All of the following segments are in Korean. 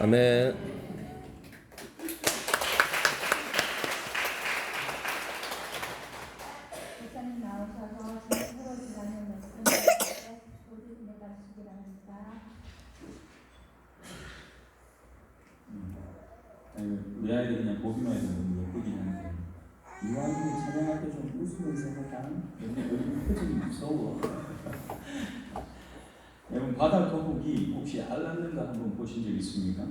아멘. 목사님 나오셔서 진행으로 기도하는 말씀 모두 은혜가 주시기 바랍니다. 우리 아이들 그냥 보기만 해도 너무 예쁘긴 한데 이왕이면 찬양할 때 좀 웃으면서 하자. 근데 여기 표정이 무서워. 여러분 바다 거북이 혹시 알 낳는 거 한번 보신 적 있습니까?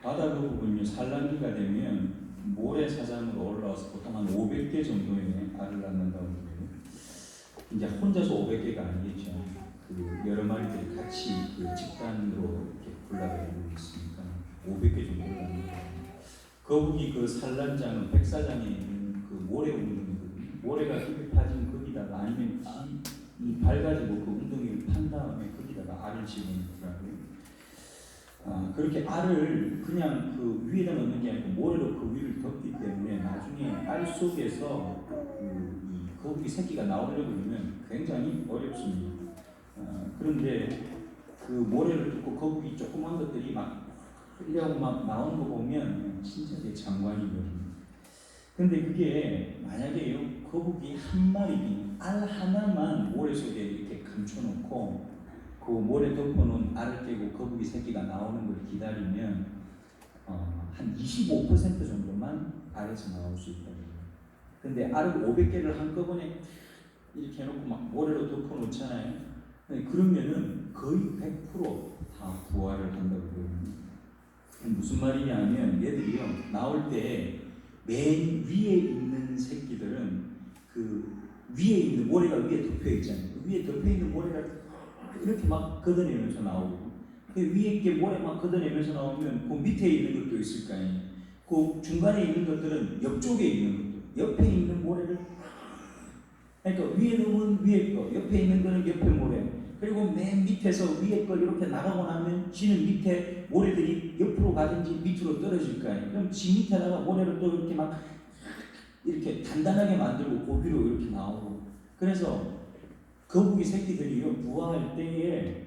바다 거북은요 산란기가 되면 모래사장으로 올라와서 보통 한 500개 정도의 알을 낳는다고 그래요. 이제 혼자서 500개가 아니겠죠. 그 여러 마리들이 같이 그 집단으로 이렇게 골라다니고 있으니까 500개 정도 낳는다. 거북이 그 산란장은 백사장에 있는 그 모래 웅덩이거든요. 모래가 흙에 파진 거기다가 아니면 이 발가지고 그 웅덩이를 판 다음에 거기다가 알을 집어넣더라고요. 그렇게 알을 그냥 그 위에다 넣는 게 아니고 모래로 그 위를 덮기 때문에 나중에 알 속에서 이 거북이 새끼가 나오려고 하면 굉장히 어렵습니다. 그런데 그 모래를 뚫고 거북이 조그만 것들이 막 흘려고 막 나오는 거 보면 진짜 되게 장관이거든요. 근데 그게 만약에요 거북이 한 마리 알 하나만 모래 속에 이렇게 감춰놓고 그 모래 덮어놓은 알을 깨고 거북이 새끼가 나오는 걸 기다리면 한 25% 정도만 알에서 나올 수 있다는 거예요. 근데 알을 500개를 한꺼번에 이렇게 해놓고 막 모래로 덮어놓잖아요. 그러면은 거의 100%다 부활을 한다고 그러거든요. 무슨 말이냐면 얘들이요 나올 때 맨 위에 있는 새끼들은 그 위에 있는 모래가 위에 덮여 있잖아요. 그 위에 덮여 있는 모래가 이렇게 막 걷어내면서 나오고 그 위에 있게 모래 막 걷어내면서 나오면 그 밑에 있는 것도 있을 거 아니에요. 그 중간에 있는 것들은 옆쪽에 있는 것도 옆에 있는 모래를 그러니까 위에 놓으면 위에 거 옆에 있는 거는 옆에 모래 그리고 맨 밑에서 위에 걸 이렇게 나가고 나면 지는 밑에 모래들이 옆으로 가든지 밑으로 떨어질 거 아니에요. 그럼 지 밑에다가 모래를 또 이렇게 막 이렇게 단단하게 만들고 고비로 이렇게 나오고 그래서 거북이 새끼들이요 부화할 때에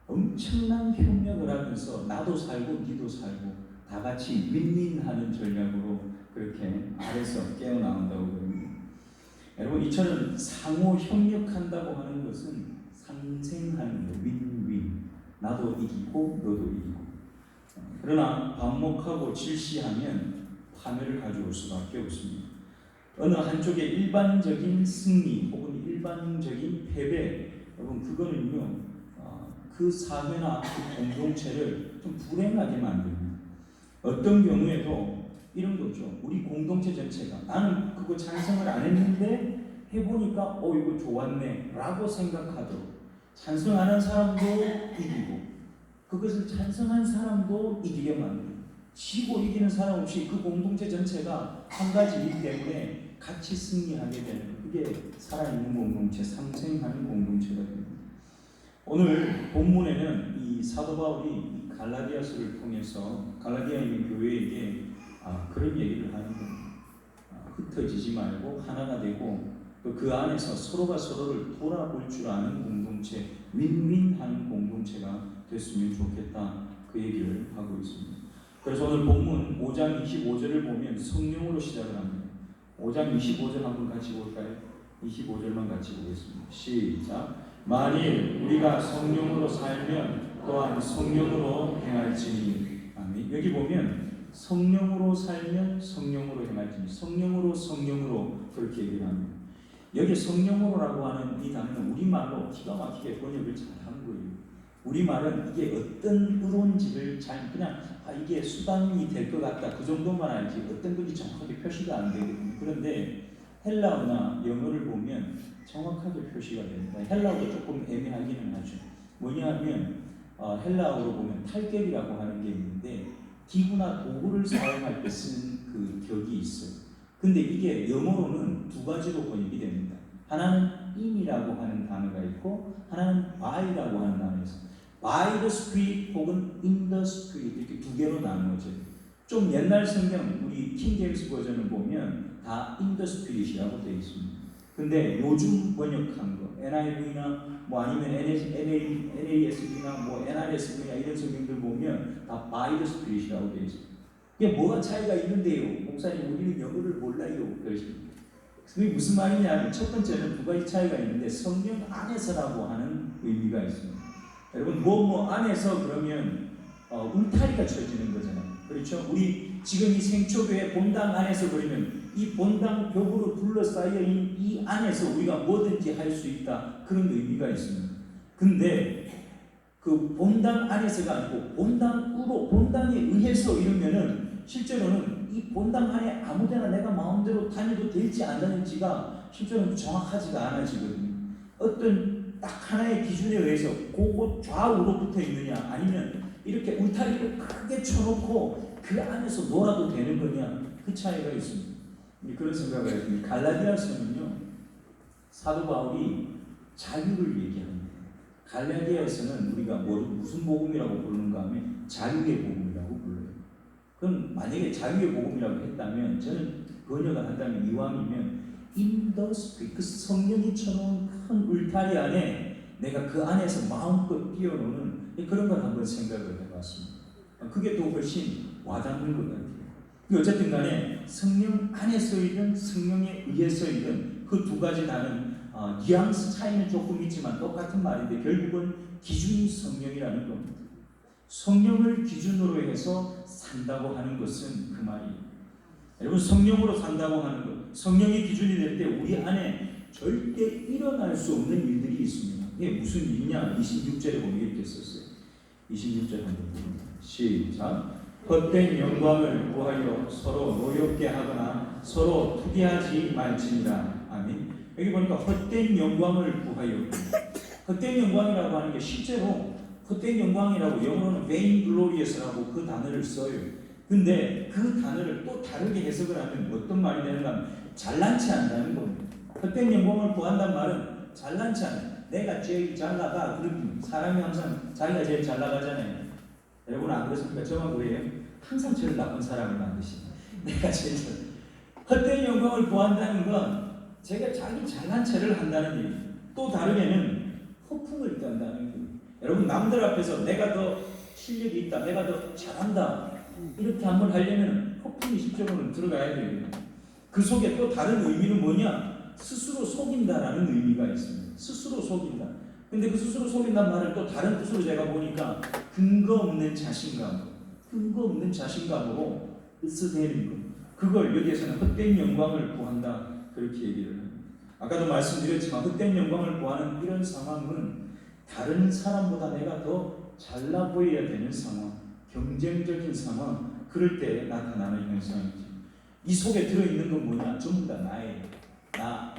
엄청난 협력을 하면서 나도 살고 니도 살고 다 같이 윈윈하는 전략으로 그렇게 알에서 깨어나온다고 그럽니다. 여러분 이처럼 상호 협력한다고 하는 것은 상생하는 거, 윈윈. 나도 이기고 너도 이기고. 그러나 반목하고 질시하면 파멸을 가져올 수밖에 없습니다. 어느 한쪽의 일반적인 승리 혹은 일반적인 패배, 여러분 그거는요 그 사회나 그 공동체를 좀 불행하게 만듭니다. 어떤 경우에도 이런 거죠. 우리 공동체 전체가 나는 그거 찬성을 안 했는데 해보니까 이거 좋았네 라고 생각하도록 찬성하는 사람도 이기고 그것을 찬성한 사람도 이기게 만듭니다. 지고 이기는 사람 없이 그 공동체 전체가 한 가지이기 때문에 같이 승리하게 되는 그게 살아있는 공동체, 상생하는 공동체가 됩니다. 오늘 본문에는 이 사도 바울이 이 갈라디아서를 통해서 갈라디아에 있는 교회에게 그런 얘기를 하는 겁니다. 흩어지지 말고 하나가 되고 또 그 안에서 서로가 서로를 돌아볼 줄 아는 공동체, 윈윈하는 공동체가 됐으면 좋겠다 그 얘기를 하고 있습니다. 그래서 오늘 본문 5장 25절을 보면 성령으로 시작을 합니다. 5장 25절 한번 같이 볼까요? 25절만 같이 보겠습니다. 시작. 만일 우리가 성령으로 살면 또한 성령으로 행할지니. 아멘. 여기 보면 성령으로 살면 성령으로 행할지니 성령으로 그렇게 얘기를 합니다. 여기 성령으로라고 하는 이 단어는 우리말로 기가 막히게 번역을 잘한 거예요. 우리말은 이게 어떤 의론지를 잘 그냥 이게 수단이 될 것 같다 그 정도만 알지 어떤 건지 정확하게 표시가 안 되거든요. 그런데 헬라어나 영어를 보면 정확하게 표시가 됩니다. 헬라어도 조금 애매하기는 하죠. 뭐냐면 헬라어로 보면 탈격이라고 하는 게 있는데 기구나 도구를 사용할 때 쓰는 그 격이 있어요. 근데 이게 영어로는 두 가지로 번역이 됩니다. 하나는 in이라고 하는 단어가 있고 하나는 by라고 하는 단어가 있어요. by the Spirit 혹은 in the Spirit 이렇게 두 개로 나누어져요. 좀 옛날 성경 우리 킹 제임스 버전을 보면 다 in the Spirit이라고 되어 있습니다. 근데 요즘 번역한 거 NIV나 뭐 아니면 NASB나 뭐 NRSV나 이런 성경들 보면 다 by the Spirit이라고 되어 있습니다. 이게 뭐가 차이가 있는데요? 목사님 우리는 영어를 몰라요. 그러십니다. 그게 무슨 말이냐면 첫 번째는 두 가지 차이가 있는데 성령 안에서라고 하는 의미가 있습니다. 여러분 뭐 안에서 그러면 울타리가 쳐지는 거잖아요. 그렇죠? 우리 지금 이 생초교회 본당 안에서 그러면 이 본당 벽으로 둘러싸여 있는 이 안에서 우리가 뭐든지 할 수 있다. 그런 의미가 있습니다. 근데 그 본당 안에서가 아니고 본당으로 본당에 의해서 이러면은 실제로는 이 본당 안에 아무데나 내가 마음대로 다녀도 될지 안 다닐지가 실제로는 정확하지가 않아지거든요. 어떤 딱 하나의 기준에 의해서 그곳 좌우로 붙어 있느냐 아니면 이렇게 울타리를 크게 쳐놓고 그 안에서 놀아도 되는 거냐 그 차이가 있습니다. 그런 생각을 했습니다. 갈라디아서는요 사도 바울이 자유를 얘기합니다. 갈라디아에서는 우리가 무슨 복음이라고 부르는가 하면 자유의 복음이라고 불러요. 그럼 만약에 자유의 복음이라고 했다면 저는 번역을 한다면 이왕이면 in the spirit, 그 성령이 쳐놓은 큰 울타리 안에 내가 그 안에서 마음껏 뛰어노는 그런 걸 한번 생각을 해봤습니다. 그게 또 훨씬 와닿는 것 같아요. 어쨌든 간에 성령 안에서이든 성령에 의해서이든 그 두 가지 나는 뉘앙스 차이는 조금 있지만 똑같은 말인데 결국은 기준이 성령이라는 겁니다. 성령을 기준으로 해서 산다고 하는 것은 그 말이에요. 여러분 성령으로 산다고 하는 것, 성령이 기준이 될 때 우리 안에 절대 일어날 수 없는 일들이 있습니다. 이게 무슨 일이냐? 26절에 보면 이렇게 썼어요. 26절 한번 봅니다. 시작. 헛된 영광을 구하여 서로 노엽게 하거나 서로 투기하지 말지니라. 아멘. 여기 보니까 헛된 영광을 구하여. 헛된 영광이라고 하는 게 실제로 헛된 영광이라고 영어로는 vain glorious라고 그 단어를 써요. 근데 그 단어를 또 다르게 해석을 하면 어떤 말이 되는가 하면 잘난치 않다는 겁니다. 헛된 영광을 구한다는 말은 잘난치 않아. 내가 제일 잘 나가. 그런 사람이 항상 자기가 제일 잘 나가잖아요. 여러분 안 그렇습니까? 저만 그래요. 항상 저를 나쁜 사람을 만드시네. 내가 제일 잘. 헛된 영광을 구한다는 건 제가 자기 잘난 체를 한다는 얘기예요. 또 다르게는 허풍을 떤다는 거예요. 여러분 남들 앞에서 내가 더 실력이 있다, 내가 더 잘한다 이렇게 한번 하려면 허풍이 실제로는 들어가야 됩니다. 그 속에 또 다른 의미는 뭐냐? 스스로 속인다라는 의미가 있습니다. 스스로 속인다. 근데 그 스스로 속인다는 말을 또 다른 뜻으로 제가 보니까 근거 없는 자신감으로 쓰대는 것. 그걸 여기에서는 헛된 영광을 구한다 그렇게 얘기를 합니다. 아까도 말씀드렸지만 헛된 영광을 구하는 이런 상황은 다른 사람보다 내가 더 잘나 보여야 되는 상황, 경쟁적인 상황, 그럴 때 나타나는 현상이죠. 이 속에 들어있는 건 뭐냐? 전부 다 나예요. 나.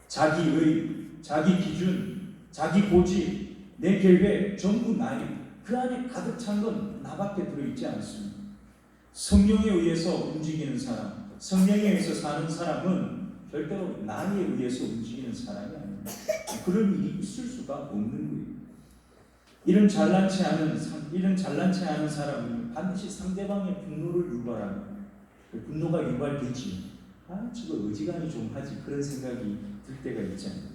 자기의, 자기 기준, 자기 고집, 내 계획 전부 나예요. 그 안에 가득 찬 건 나밖에 들어있지 않습니다. 성령에 의해서 움직이는 사람, 성령에 의해서 사는 사람은 절대로 나에 의해서 움직이는 사람이 아닙니다. 그런 일이 있을 수가 없는 거예요. 이런 잘난치 않은 사람은 반드시 상대방의 분노를 유발합니다. 분노가 유발되지. 저거 어지간히 좀 하지. 그런 생각이 들 때가 있잖아요.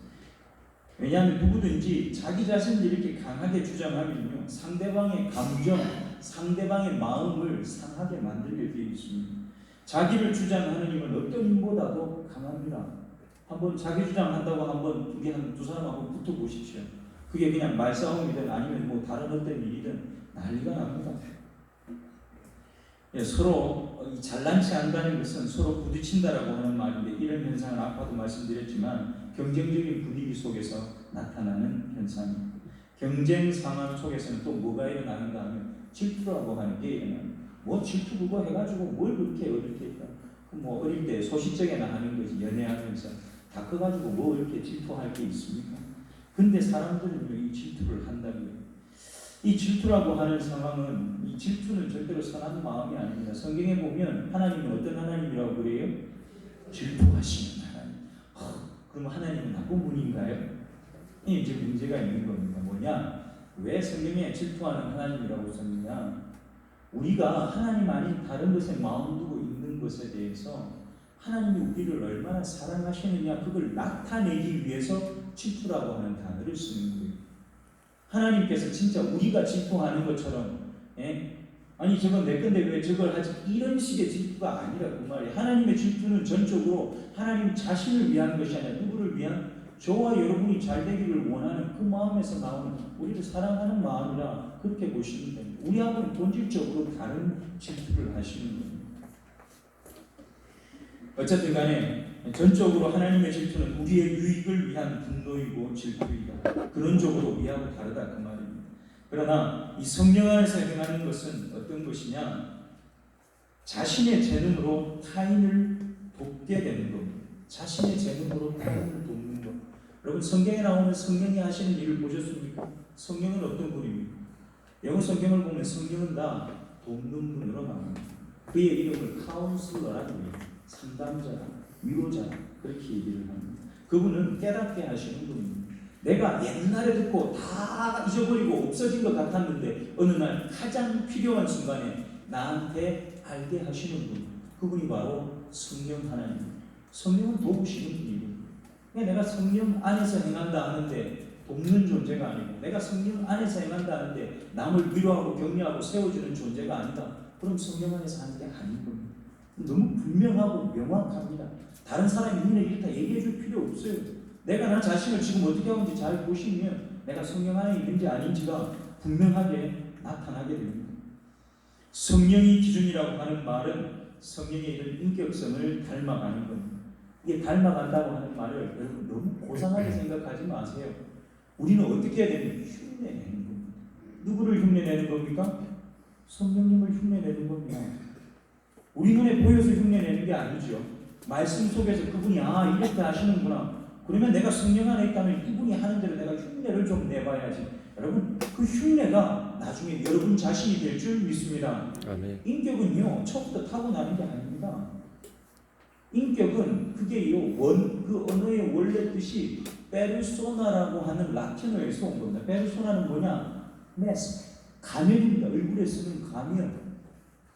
왜냐하면 누구든지 자기 자신을 이렇게 강하게 주장하면요, 상대방의 감정, 상대방의 마음을 상하게 만들게 되어 있습니다. 자기를 주장하는 힘은 어떤 힘보다도 강합니다. 한번 자기 주장한다고 한번 두 사람 한번 붙어 보십시오. 그게 그냥 말싸움이든 아니면 뭐 다른 어떤 일이든 난리가 납니다. 서로 잘난치 않다는 것은 서로 부딪힌다라고 하는 말인데 이런 현상은 아까도 말씀드렸지만 경쟁적인 분위기 속에서 나타나는 현상입니다. 경쟁 상황 속에서는 또 뭐가 일어나는가 하면 질투라고 하는 게 일어나요. 뭐 질투 그거 해가지고 뭘 그렇게 어렵게 했다. 뭐 어릴 때 소시적에나 하는 거지. 연애하면서 다 커가지고 뭐 이렇게 질투할 게 있습니까? 근데 사람들은 이 질투를 한다는 거예요. 이 질투라고 하는 상황은, 이 질투는 절대로 선한 마음이 아닙니다. 성경에 보면 하나님은 어떤 하나님이라고 그래요? 질투하시는 하나님. 그럼 하나님은 나쁜 분인가요? 이제 문제가 있는 겁니다. 뭐냐? 왜 성경에 질투하는 하나님이라고 썼느냐? 우리가 하나님 아닌 다른 것에 마음 두고 있는 것에 대해서 하나님이 우리를 얼마나 사랑하시느냐, 그걸 나타내기 위해서 질투라고 하는 단어를 쓰는 거예요. 하나님께서 진짜 우리가 질투하는 것처럼, 아니 저건 내 건데 왜 저걸 하지? 이런 식의 질투가 아니라 그 말이에요. 하나님의 질투는 전적으로 하나님 자신을 위한 것이 아니라 누구를 위한? 저와 여러분이 잘 되기를 원하는 그 마음에서 나오는, 우리를 사랑하는 마음이라 그렇게 보시면 됩니다. 우리하고는 본질적으로 다른 질투를 하시는 겁니다. 어쨌든 간에 전적으로 하나님의 질투는 우리의 유익을 위한 분노이고 질투이다. 근원적으로 우리하고 다르다 그 말입니다. 그러나 이 성령 안에서 행하는 것은 어떤 것이냐? 자신의 재능으로 타인을 돕게 되는 겁니다. 자신의 재능으로 타인을 돕는 것. 여러분 성경에 나오는 성령이 하시는 일을 보셨습니까? 성령은 어떤 분입니까? 영어 성경을 보면 성령은 다 돕는 분으로 나옵니다. 그의 이름을 카운슬러라고 해요. 상담자, 위로자 그렇게 얘기를 합니다. 그분은 깨닫게 하시는 분입니다. 내가 옛날에 듣고 다 잊어버리고 없어진 것 같았는데 어느 날 가장 필요한 순간에 나한테 알게 하시는 분, 그분이 바로 성령 하나님. 성령은 도우시는 분이고, 내가 성령 안에서 행한다 하는데 돕는 존재가 아니고, 내가 성령 안에서 행한다 하는데 남을 위로하고 격려하고 세워주는 존재가 아니다. 그럼 성령 안에서 하는 게 아닌 겁니다. 너무 분명하고 명확합니다. 다른 사람이 눈에 이렇게 얘기해 줄 필요 없어요. 내가 나 자신을 지금 어떻게 하는지 잘 보시면 내가 성령 안에 있는지 아닌지가 분명하게 나타나게 됩니다. 성령이 기준이라고 하는 말은 성령의 이런 인격성을 닮아가는 겁니다. 이게 닮아간다고 하는 말을 여러분 너무 고상하게 생각하지 마세요. 우리는 어떻게 해야 되는? 흉내내는 겁니다. 누구를 흉내내는 겁니까? 성령님을 흉내내는 겁니다. 우리 눈에 보여서 흉내내는 게 아니죠. 말씀 속에서 그분이 이렇게 하시는구나. 그러면 내가 성령 안에 있다면 이분이 하는 대로 내가 흉내를 좀 내봐야지. 여러분 그 흉내가 나중에 여러분 자신이 될 줄 믿습니다. 아멘. 인격은요 처음부터 타고나는 게 아닙니다. 인격은 그게요 그 언어의 원래 뜻이 페르소나라고 하는 라틴어에서 온 겁니다. 페르소나는 뭐냐? 메스, 가면입니다. 얼굴에 쓰는 가면.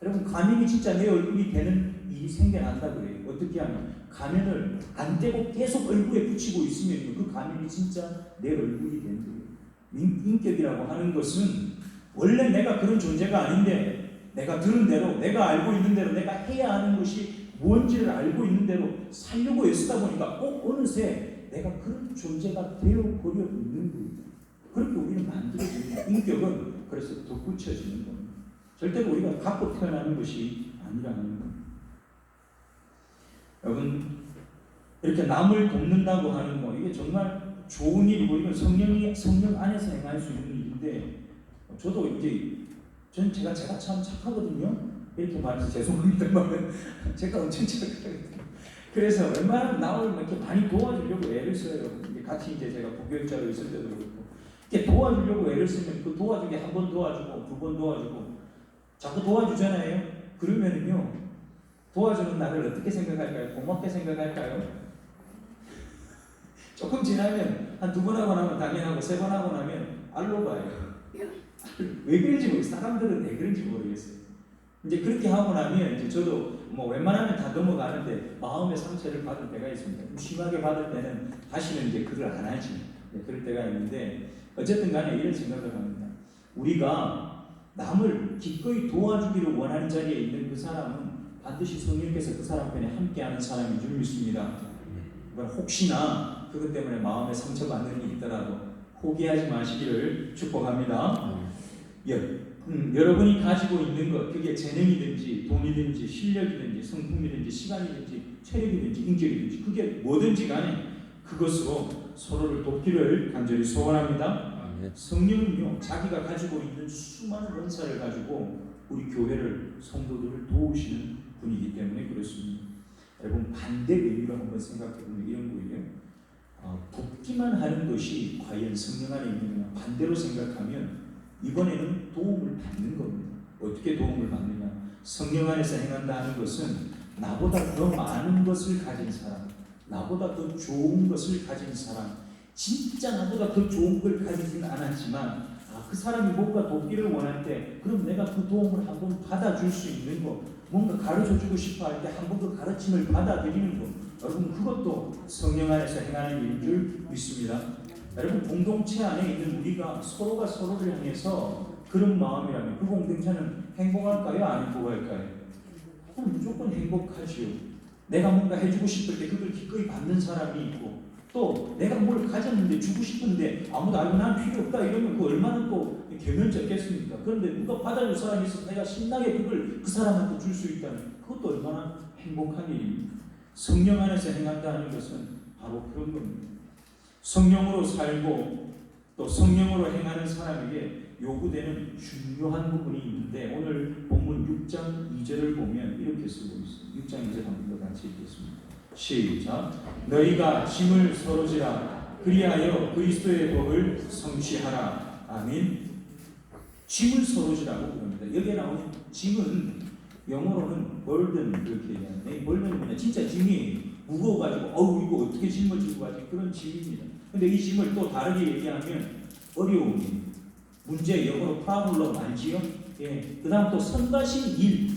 여러분 가면이 진짜 내 얼굴이 되는 일이 생겨난다 그래요. 어떻게 하면 가면을 안 떼고 계속 얼굴에 붙이고 있으면 그 가면이 진짜 내 얼굴이 되는 거예요. 인격이라고 하는 것은 원래 내가 그런 존재가 아닌데 내가 들은 대로, 내가 알고 있는 대로, 내가 해야 하는 것이 무언지를 알고 있는 대로 살려고 애쓰다 보니까 어느새 내가 그런 존재가 되어버려 있는 거예요. 그렇게 우리는 만들어집니다. 인격은 그래서 덧붙여지는 겁니다. 절대로 우리가 갖고 태어나는 것이 아니라는 겁니다. 여러분 이렇게 남을 돕는다고 하는 거 이게 정말 좋은 일이고 이건 성령 안에서 행할 수 있는 일인데 저도 이제 제가 참 착하거든요. 이렇게 말해서 죄송합니다만 제가 엄청 착하거든요. 그래서 웬만하면 남을 이렇게 많이 도와주려고 애를 써요. 같이 이제 제가 부교육자로 있을 때도 그렇고 이렇게 도와주려고 애를 쓰면 그 도와주기 한 번 도와주고 두 번 도와주고 자꾸 도와주잖아요. 그러면은요 도와주는 나를 어떻게 생각할까요? 고맙게 생각할까요? 조금 지나면 한 두 번 하고 나면 당연하고 세 번 하고 나면 알로 봐요. 왜 그런지 모르겠어요. 사람들은 왜 그런지 모르겠어요. 이제 그렇게 하고 나면 이제 저도 뭐 웬만하면 다 넘어가는데 마음의 상처를 받을 때가 있습니다. 좀 심하게 받을 때는 다시는 이제 그걸 안 하지. 그럴 때가 있는데 어쨌든 간에 이런 생각을 합니다. 우리가 남을 기꺼이 도와주기를 원하는 자리에 있는 그 사람은 반드시 성령께서 그 사람 편에 함께하는 사람인 줄 믿습니다. 혹시나 그것 때문에 마음에 상처받는 일이 있더라도 포기하지 마시기를 축복합니다. 여러분이 가지고 있는 것, 그게 재능이든지 돈이든지 실력이든지 성품이든지 시간이든지 체력이든지 인격이든지 그게 뭐든지 간에 그것으로 서로를 돕기를 간절히 소원합니다. 성령은요 자기가 가지고 있는 수많은 은사를 가지고 우리 교회를 성도들을 도우시는 분이기 때문에 그렇습니다. 여러분 반대 의미로 한번 생각해보면 이런 거예요. 돕기만 하는 것이 과연 성령 안에 있느냐 반대로 생각하면 이번에는 도움을 받는 겁니다. 어떻게 도움을 받느냐? 성령 안에서 행한다 하는 것은 나보다 더 많은 것을 가진 사람, 나보다 더 좋은 것을 가진 사람, 진짜 나보다 더 좋은 걸 가지지는 않았지만 그 사람이 뭔가 돕기를 원할 때 그럼 내가 그 도움을 한번 받아줄 수 있는 거, 뭔가 가르쳐주고 싶어 할 때 한번 그 가르침을 받아들이는 거, 여러분 그것도 성령 안에서 행하는 일인 줄 믿습니다. 여러분 공동체 안에 있는 우리가 서로가 서로를 향해서 그런 마음이라면 그 공동체는 행복할까요? 안 행복할까요? 그럼 무조건 행복하지요. 내가 뭔가 해주고 싶을 때 그걸 기꺼이 받는 사람이 있고 또 내가 뭘 가졌는데 주고 싶은데 아무도 알고 난 필요 없다 이러면 그 얼마나 또 개면적겠습니까? 그런데 누가 받아줄 사람이 있어서 내가 신나게 그걸 그 사람한테 줄 수 있다면 그것도 얼마나 행복한 일입니까? 성령 안에서 행한다는 것은 바로 그런 겁니다. 성령으로 살고 또 성령으로 행하는 사람에게 요구되는 중요한 부분이 있는데 오늘 본문 6장 2절을 보면 이렇게 쓰고 있습니다. 6장 2절 한번 더 같이 읽겠습니다. 시작. 너희가 짐을 서로 지라 그리하여 그리스도의 법을 성취하라. 아멘. 짐을 서로 지라고 그럽니다. 여기에 나오는 짐은 영어로는 burden 이렇게 얘기하는데 이 burden은 뭐냐 진짜 짐이 무거워가지고 어우 이거 어떻게 짊어지고 가지 그런 짐입니다. 근데 이 짐을 또 다르게 얘기하면 어려움이 문제 영어로 problem 알지요? 예. 그 다음 또 성가신 일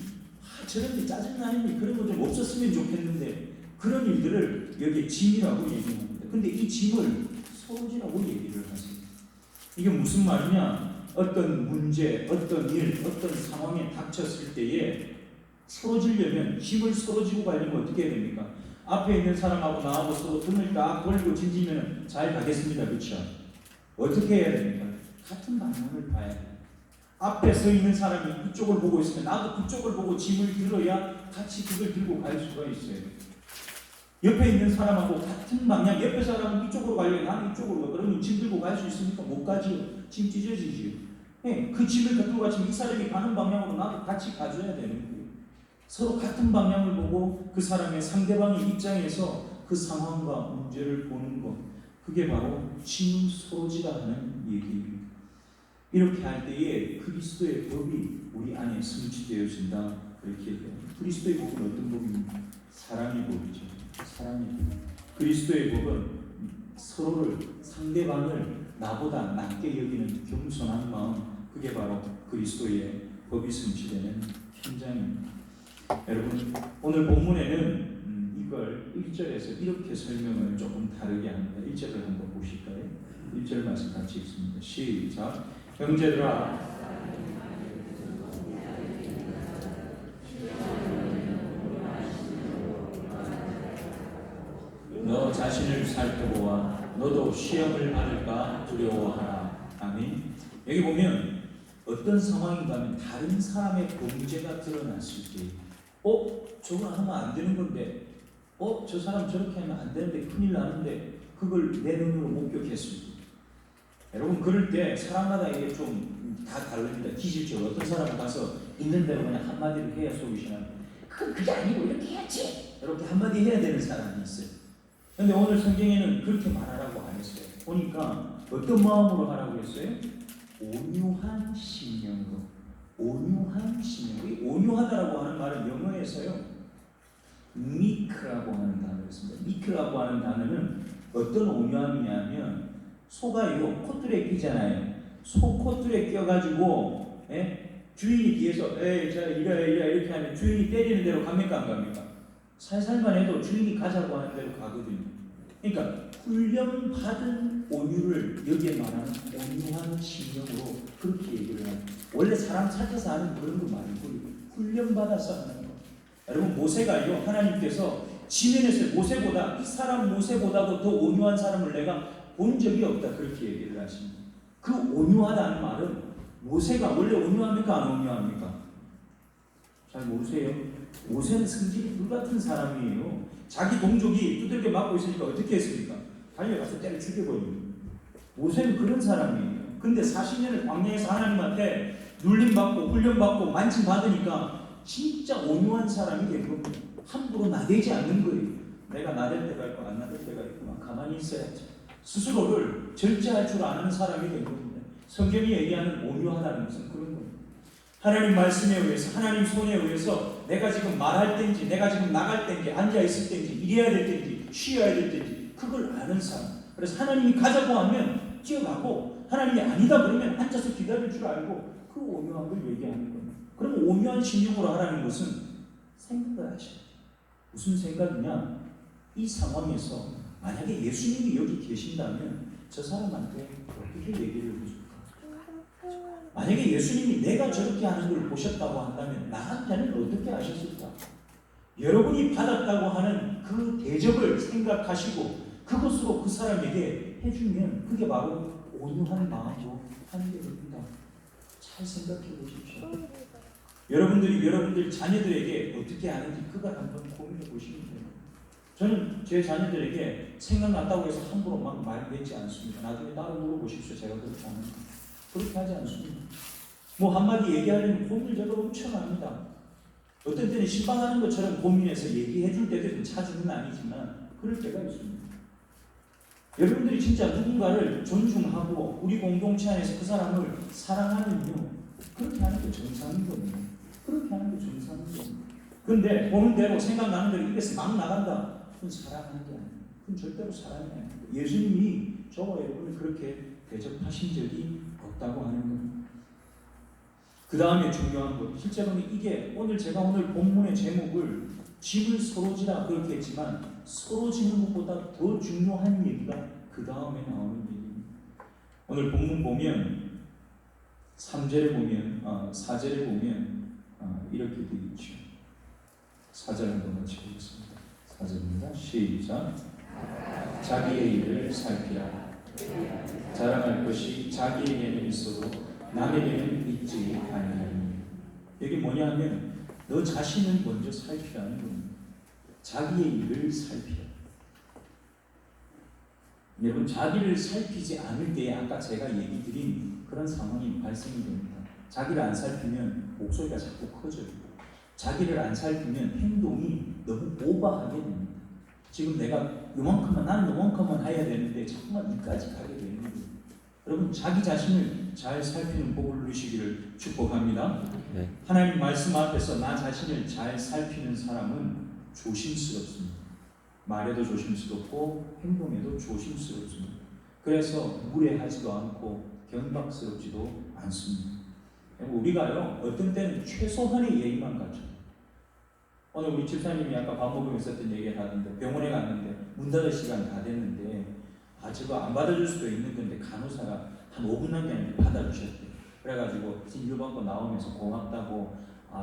저런 데 짜증나는 일 그런 거 좀 없었으면 좋겠는데 그런 일들을 여기 짐이라고 얘기합니다. 근데 이 짐을 서로지라고 얘기를 하십니다. 이게 무슨 말이냐? 어떤 문제, 어떤 일, 어떤 상황에 닥쳤을 때에 서로지려면 힘을 서로지고 가려면 어떻게 해야 됩니까? 앞에 있는 사람하고 나하고 서로 등을 딱 걸고 진지면 잘 가겠습니다. 그렇죠? 어떻게 해야 됩니까? 같은 방향을 봐야 돼요. 앞에 서 있는 사람이 이쪽을 보고 있으면 나도 그쪽을 보고 짐을 들어야 같이 그걸 들고 갈 수가 있어요. 옆에 있는 사람하고 같은 방향, 옆에 사람은 이쪽으로 가려고 나는 이쪽으로 가. 그러면 짐 들고 갈 수 있습니까? 못 가지요. 짐 찢어지지요. 네, 그 짐을 갖고 가지면 이 사람이 가는 방향으로 나도 같이 가줘야 되는 거예요. 서로 같은 방향을 보고 그 사람의 상대방의 입장에서 그 상황과 문제를 보는 것. 그게 바로 짐을 서로지라 하는 얘기입니다. 이렇게 할 때에 그리스도의 법이 우리 안에 성취되어진다. 그렇게 얘기합니다. 그리스도의 법은 어떤 법입니까? 사랑의 법이죠. 사랑의 법. 그리스도의 법은 서로를 상대방을 나보다 낮게 여기는 겸손한 마음 그게 바로 그리스도의 법이 성취되는 현장입니다. 여러분 오늘 본문에는 이걸 1절에서 이렇게 설명을 조금 다르게 합니다. 1절을 한번 보실까요? 1절 말씀 같이 읽습니다. 시작. 형제들아 너 자신을 살펴보아 너도 시험을 받을까 두려워하라. 아멘. 여기 보면 어떤 상황인가 하면 다른 사람의 범죄가 드러났을 때 저거 하면 안 되는 건데 저 사람 저렇게 하면 안 되는데 큰일 나는데 그걸 내 눈으로 목격했습니다. 여러분 그럴 때 사람마다 이게 좀 다 다릅니다. 기질적으로 어떤 사람은 가서 있는 대로 그냥 한마디로 해야 속이 시원합니다. 그게 아니고 이렇게 해야지 이렇게 한마디 해야 되는 사람이 있어요. 근데 오늘 성경에는 그렇게 말하라고 안 했어요. 보니까 어떤 마음으로 하라고 했어요? 온유한 심령으로. 온유한 심령. 이 온유하다라고 하는 말은 영어에서요 meek라고 하는 단어였습니다. meek라고 하는 단어는 어떤 온유함이냐면 소가요 콧줄에 끼잖아요. 소 콧줄에 껴가지고 주인이 뒤에서 자 이래 이렇게 하면 주인이 때리는 대로 갑니까 안 갑니까? 살살만 해도 주인이 가자고 하는 대로 가거든요. 그러니까 훈련받은 온유를 여기에 말하는 온유한 심령으로 그렇게 얘기를 해요. 원래 사람 찾아서 하는 그런 거 말고 훈련받아서 하는 거. 여러분 모세가요 하나님께서 지면에서 모세보다 이 사람 모세보다도 더 온유한 사람을 내가 본 적이 없다 그렇게 얘기를 하십니다. 그 온유하다는 말은 모세가 원래 온유합니까 안 온유합니까? 잘 모르세요? 모세는 성질이 불같은 사람이에요. 자기 동족이 두들겨 맞고 있으니까 어떻게 했습니까? 달려가서 때려 죽여버립니다. 모세는 그런 사람이에요. 근데 40년을 광야에서 하나님한테 눌림받고 훈련받고 만짐받으니까 진짜 온유한 사람이 된 겁니다. 함부로 나대지 않는 거예요. 내가 나댈 때가 있고 안 나댈 때가 있고 가만히 있어야지. 스스로를 절제할 줄 아는 사람이 된 겁니다. 성경이 얘기하는 온유하다는 것은 그런 겁니다. 하나님 말씀에 의해서 하나님 손에 의해서 내가 지금 말할 때인지 내가 지금 나갈 때인지 앉아있을 때인지 일해야 될 때인지 쉬어야 될 때인지 그걸 아는 사람. 그래서 하나님이 가자고 하면 뛰어가고 하나님이 아니다 그러면 앉아서 기다릴 줄 알고 그 온유함을 얘기하는 겁니다. 그럼 온유한 심령으로 하라는 것은 생각을 하셔야 돼요. 무슨 생각이냐? 이 상황에서 만약에 예수님이 여기 계신다면 저 사람한테 어떻게 얘기를 해줄까? 만약에 예수님이 내가 저렇게 하는 걸 보셨다고 한다면 나한테는 어떻게 하셨을까? 여러분이 받았다고 하는 그 대접을 생각하시고 그것으로 그 사람에게 해주면 그게 바로 온유한 마음으로 하는 게 됩니다. 잘 생각해 보십시오. 여러분들이 여러분들 자녀들에게 어떻게 하는지 그걸 한번 고민해 보시면 돼요. 저는 제 자녀들에게 생각났다고 해서 함부로 막 말하지 않습니다. 나중에 따로 물어보십시오. 제가 그렇게 하는지. 그렇게 하지 않습니다. 뭐 한마디 얘기하려면 고민을 제가 엄청 합니다. 어떤 때는 신방하는 것처럼 고민해서 얘기해 줄 때도 좀 찾으면 아니지만 그럴 때가 있습니다. 여러분들이 진짜 누군가를 존중하고 우리 공동체 안에서 그 사람을 사랑하면요 그렇게 하는 게 정상인 겁니다. 그렇게 하는 게 정상인 겁니다. 그런데 보는 대로 생각나는 대로 입에서 막 나간다. 그건 사랑하는 게 아니에요. 그건 절대로 사랑이 아니에요. 예수님이 저와 여러분을 그렇게 대접하신 적이 없다고 하는 겁니다. 그 다음에 중요한 것, 실제로는 이게 제가 오늘 본문의 제목을 짐을 서로 지라 그렇게 했지만 서로 지는 것보다 더 중요한 얘기가 그 다음에 나오는 얘기입니다. 오늘 본문 보면 3절에 보면 4절에 보면 이렇게 되어 있죠. 4절 한번 같이 보겠습니다. 4절입니다. 시작. 자기의 일을 살피라. 자랑할 것이 자기에게는 있어도 남에게는 있지 아니하니. 여기 뭐냐면 너 자신을 먼저 살피라는 겁니다. 자기의 일을 살피라. 여러분 자기를 살피지 않을 때에 아까 제가 얘기 드린 그런 상황이 발생이 됩니다. 자기를 안 살피면 목소리가 자꾸 커져요. 자기를 안 살피면 행동이 너무 오버하게 됩니다. 지금 내가 나는 요만큼만 해야 되는데 자꾸만 이까지 가게 되는 거예요. 여러분 자기 자신을 잘 살피는 복을 누리시기를 축복합니다. 네. 하나님 말씀 앞에서 나 자신을 잘 살피는 사람은 조심스럽습니다. 말에도 조심스럽고 행동에도 조심스럽습니다. 그래서 무례하지도 않고 경박스럽지도 않습니다. 우리가요 어떤 때는 최소한의 예의만 갖춰요. 오늘 우리 집사님이 아까 밥 먹으면서 했던 얘기를 하던데 병원에 갔는데 문 닫을 시간 다 됐는데 저거 안 받아줄 수도 있는 건데 간호사가 한 5분 남겼는데 받아주셨대요. 그래가지고 진료받고 나오면서 고맙다고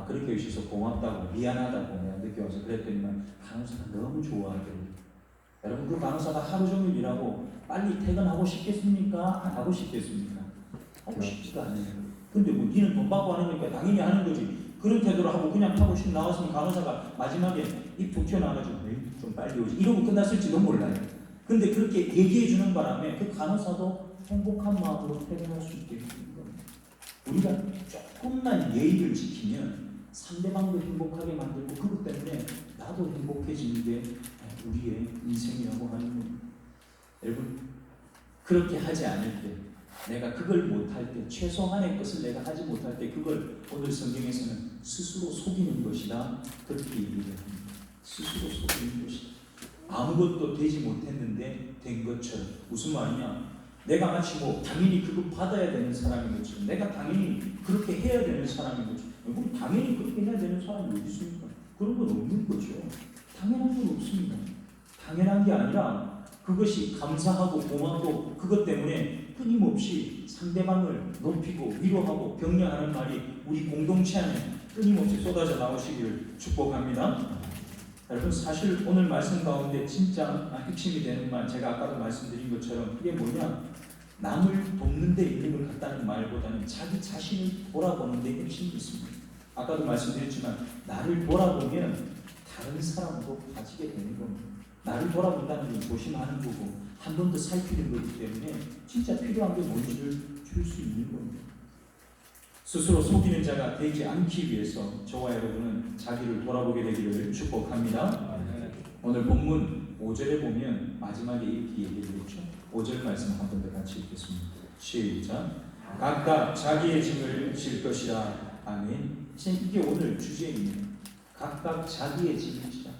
그렇게 해주셔서 고맙다고 미안하다고 내가 느껴서 그랬더니만 간호사가 너무 좋아하더라고요. 여러분 그 간호사가 하루 종일 일하고 빨리 퇴근하고 싶겠습니까? 안 하고 싶겠습니까? 하고 싶지도 않아요. 근데 뭐 니는 돈 받고 하는 거니까 당연히 하는 거지. 그런 태도로 하고 그냥 하고 싶 나왔으면 간호사가 마지막에 입 툭 튀어나와가지고 좀 빨리 오지 이러고 끝났을지도 몰라요. 근데 그렇게 얘기해 주는 바람에 그 간호사도 행복한 마음으로 퇴근할 수 있게 되는 겁니다. 우리가 조금만 예의를 지키면 상대방도 행복하게 만들고 그것 때문에 나도 행복해지는 게 우리의 인생이라고 하는 겁니다. 여러분 그렇게 하지 않을 때 내가 그걸 못할 때 최소한의 것을 내가 하지 못할 때 그걸 오늘 성경에서는 스스로 속이는 것이다 그렇게 얘기를 합니다. 스스로 속이는 것이다. 아무것도 되지 못했는데 된 것처럼. 무슨 말이냐? 내가 마치 당연히 그거 받아야 되는 사람인 것처럼 내가 당연히 그렇게 해야 되는 사람인 것처럼. 여러분 당연히 그렇게 해야 되는 사람이 어디 있습니까? 그런 건 없는 거죠. 당연한 건 없습니다. 당연한 게 아니라 그것이 감사하고 고맙고 그것 때문에 끊임없이 상대방을 높이고 위로하고 격려하는 말이 우리 공동체 안에 끊임없이 쏟아져 나오시기를 축복합니다. 여러분 사실 오늘 말씀 가운데 진짜 핵심이 되는 말 제가 아까도 말씀드린 것처럼 그게 뭐냐? 남을 돕는 데 있는 걸 같다는 말보다는 자기 자신을 돌아보는 데 핵심이 있습니다. 아까도 말씀드렸지만 나를 돌아보면 다른 사람도 가지게 되는 겁니다. 나를 돌아본다는 건 조심하는 거고 한 번 더 살피는 거기 때문에 진짜 필요한 게 뭔지를 줄 수 있는 겁니다. 스스로 속이는 자가 되지 않기 위해서 저와 여러분은 자기를 돌아보게 되기를 축복합니다. 오늘 본문 5절에 보면 마지막에 이렇게 얘기를 했죠. 5절 말씀 한 번 더 같이 읽겠습니다. 시작. 각각 자기의 짐을 질 것이라. 아멘. 이게 오늘 주제입니다. 각각 자기의 짐을 지라.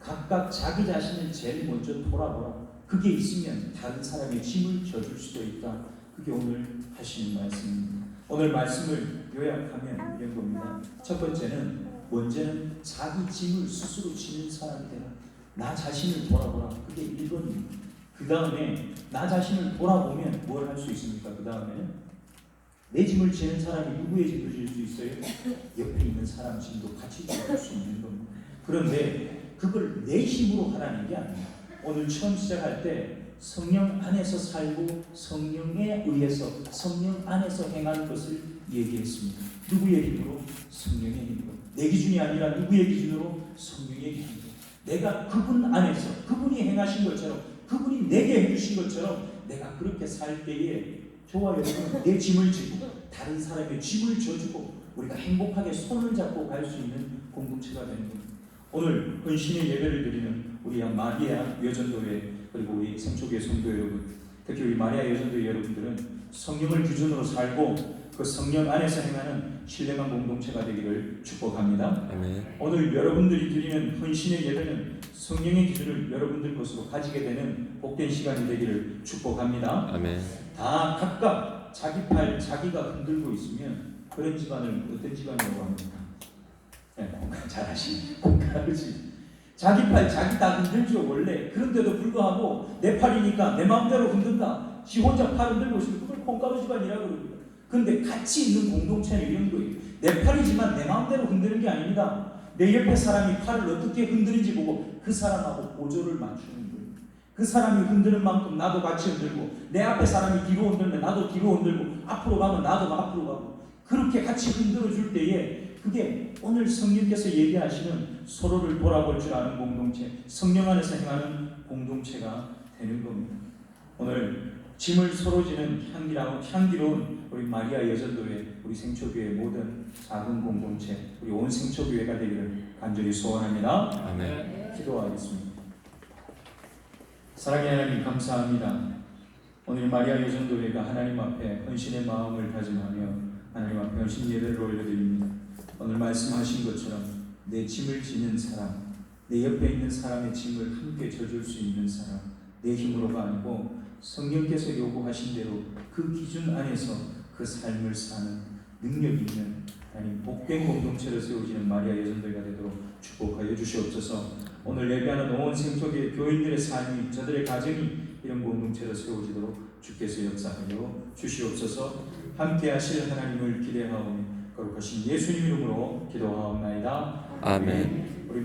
각각 자기 자신을 제일 먼저 돌아보라. 그게 있으면 다른 사람의 짐을 져줄 수도 있다. 그게 오늘 하시는 말씀입니다. 오늘 말씀을 요약하면 이런 겁니다. 첫 번째는 먼저는 자기 짐을 스스로 지는 사람이 되라. 나 자신을 돌아보라. 그게 1번입니다. 그 다음에 나 자신을 돌아보면 뭘 할 수 있습니까? 그 다음에는 내 짐을 지는 사람이 누구의 짐을 질 수 있어요? 옆에 있는 사람 짐도 같이 질 수 있는 겁니다. 그런데 그걸 내 힘으로 하라는 게 아니에요. 오늘 처음 시작할 때 성령 안에서 살고 성령에 의해서 성령 안에서 행하는 것을 얘기했습니다. 누구의 힘으로? 성령의 힘으로. 내 기준이 아니라 누구의 기준으로? 성령의 기준으로. 내가 그분 안에서 그분이 행하신 것처럼 그분이 내게 해주신 것처럼 내가 그렇게 살 때에 저와 여러분 내 짐을 지고 다른 사람의 짐을 져주고 우리가 행복하게 손을 잡고 갈 수 있는 공동체가 되는 겁니다. 오늘 헌신의 예배를 드리는 우리 마리아 여전도회 그리고 우리 생초교회 성도 여러분, 특히 우리 마리아 여전도회 여러분들은 성령을 기준으로 살고 그 성령 안에서 행하는 신령한 공동체가 되기를 축복합니다. 아멘. 오늘 여러분들이 드리는 헌신의 예배는 성령의 기준을 여러분들 것으로 가지게 되는 복된 시간이 되기를 축복합니다. 아멘. 다 각각 자기 팔 자기가 흔들고 있으면 그런 집안을 어떤 집안이라고 합니까? 네, 잘하시네. 공감하지. 자기 팔 자기 다 흔들죠 원래. 그런데도 불구하고 내 팔이니까 내 마음대로 흔든다. 지 혼자 팔 흔들고 있으면 그걸 콩가루 집안이라고 그럽니다. 근데 같이 있는 공동체는 이런 거예요. 내 팔이지만 내 마음대로 흔드는 게 아닙니다. 내 옆에 사람이 팔을 어떻게 흔드는지 보고 그 사람하고 보조를 맞추는 거예요. 그 사람이 흔드는 만큼 나도 같이 흔들고 내 앞에 사람이 뒤로 흔들면 나도 뒤로 흔들고 앞으로 가면 나도 앞으로 가고 그렇게 같이 흔들어 줄 때에 그게 오늘 성령께서 얘기하시는 서로를 돌아볼 줄 아는 공동체, 성령 안에서 행하는 공동체가 되는 겁니다. 오늘 짐을 서로 지는 향기로운 우리 마리아 여전도회, 우리 생초교회 모든 작은 공동체, 우리 온 생초교회가 되기를 간절히 소원합니다. 아멘. 기도하겠습니다. 사랑의 하나님 감사합니다. 오늘 마리아 여전도회가 하나님 앞에 헌신의 마음을 다짐하며 하나님 앞에 헌신 예배를 올려드립니다. 오늘 말씀하신 것처럼 내 짐을 지는 사람, 내 옆에 있는 사람의 짐을 함께 져줄 수 있는 사람, 내 힘으로가 아니고 성령께서 요구하신 대로 그 기준 안에서 그 삶을 사는 능력 있는 하나님 복된 공동체를 세우시는 마리아 여전도회가 되도록 축복하여 주시옵소서. 오늘 예배하는 온 생초교회 교인들의 삶이 저들의 가정이 이런 공동체를 세우시도록 주께서 역사하여 주시옵소서. 함께 하실 하나님을 기대하오니 거룩하신 예수님 이름으로 기도하옵나이다. 아멘. 우리